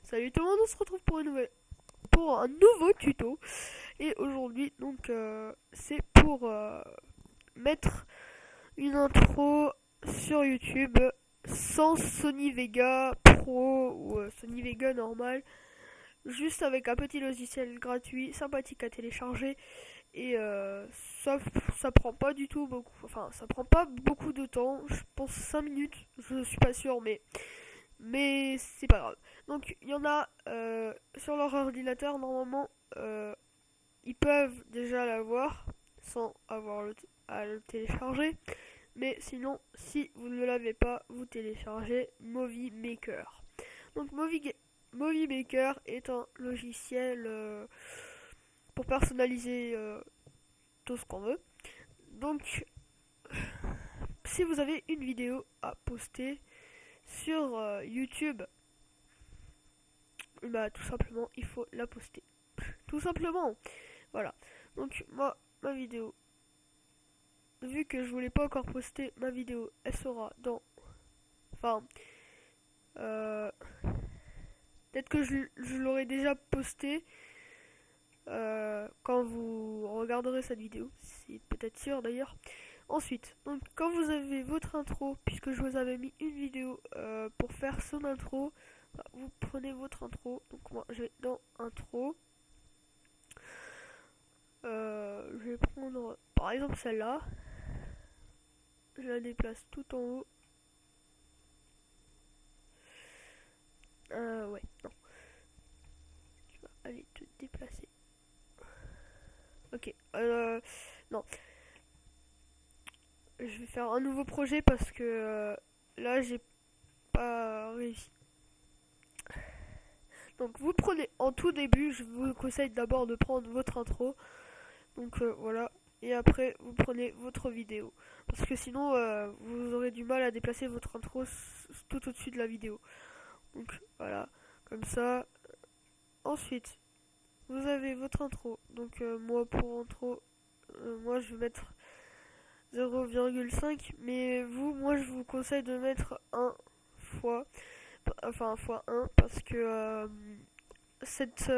Salut tout le monde, on se retrouve pour un nouveau tuto. Et aujourd'hui, donc, c'est pour mettre une intro sur YouTube sans Sony Vega Pro ou Sony Vega normal, juste avec un petit logiciel gratuit, sympathique à télécharger. Et ça prend pas du tout beaucoup, enfin, ça prend pas beaucoup de temps, je pense 5 minutes, je suis pas sûr, mais c'est pas grave. Donc il y en a sur leur ordinateur normalement, ils peuvent déjà l'avoir sans avoir à le télécharger. Mais sinon, si vous ne l'avez pas, vous téléchargez Movie Maker. Donc Movie Maker est un logiciel pour personnaliser tout ce qu'on veut. Donc si vous avez une vidéo à poster sur YouTube, bah tout simplement il faut la poster. Tout simplement. Voilà. Donc moi, ma vidéo, vu que je voulais pas encore poster ma vidéo, elle sera dans... Enfin, peut-être que je l'aurai déjà posté quand vous regarderez cette vidéo. C'est peut-être sûr d'ailleurs. Ensuite, donc quand vous avez votre intro, puisque je vous avais mis une vidéo pour faire son intro, bah, vous prenez votre intro. Donc moi je vais dans intro. Je vais prendre par exemple celle-là. Je la déplace tout en haut. Ouais, non. Tu vas aller te déplacer. Ok, non. Je vais faire un nouveau projet parce que là j'ai pas réussi. Donc vous prenez en tout début, je vous conseille d'abord de prendre votre intro. Donc voilà. Et après vous prenez votre vidéo. Parce que sinon vous aurez du mal à déplacer votre intro tout au-dessus de la vidéo. Donc voilà, comme ça. Ensuite, vous avez votre intro. Donc moi pour intro, moi je vais mettre 0,5. Mais vous, moi je vous conseille de mettre 1 fois. Enfin fois 1 parce que cette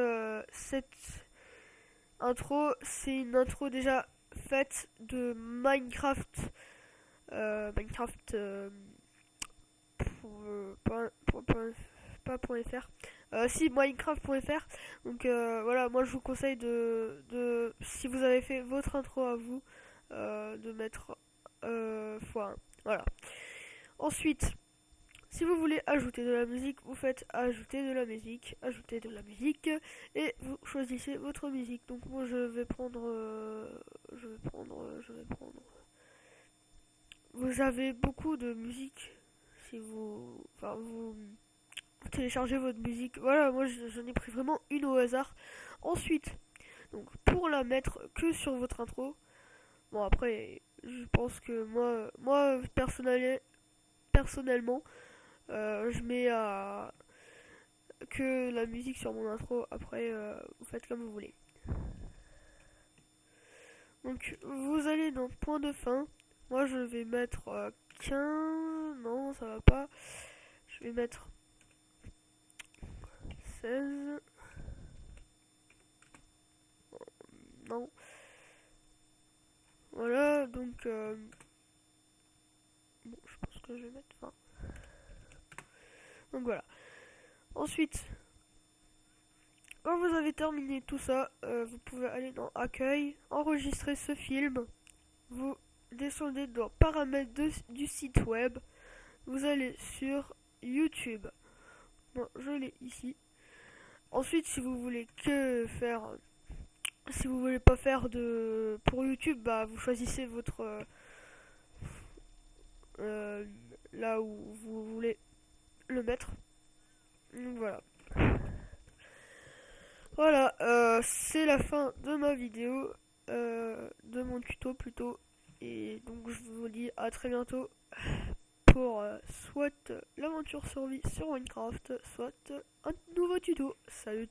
intro, c'est une intro déjà faite de Minecraft. Minecraft pas .fr. Si Minecraft.fr. Donc voilà, moi je vous conseille si vous avez fait votre intro à vous, de mettre x1. Voilà. Ensuite, si vous voulez ajouter de la musique, vous faites ajouter de la musique, et vous choisissez votre musique. Donc moi je vais prendre. Vous avez beaucoup de musique si vous téléchargez votre musique. Voilà, moi j'en ai pris vraiment une au hasard. Ensuite, donc pour la mettre que sur votre intro. Bon après, je pense que moi personnellement, je mets que la musique sur mon intro. Après, vous faites comme vous voulez. Donc vous allez dans point de fin. Moi je vais mettre 15. Non, ça va pas. Je vais mettre 16. Non. Voilà, donc bon, je pense que je vais mettre 20. Donc voilà. Ensuite, quand vous avez terminé tout ça, vous pouvez aller dans Accueil, enregistrer ce film. Vous descendez dans Paramètres du site web. Vous allez sur YouTube. Bon, je l'ai ici. Ensuite, si vous voulez si vous voulez pas faire pour YouTube, bah vous choisissez votre là où vous voulez le mettre. Donc voilà. Voilà, c'est la fin de ma vidéo, de mon tuto plutôt. Et donc je vous dis à très bientôt pour soit l'aventure survie sur Minecraft, soit un nouveau tuto. Salut.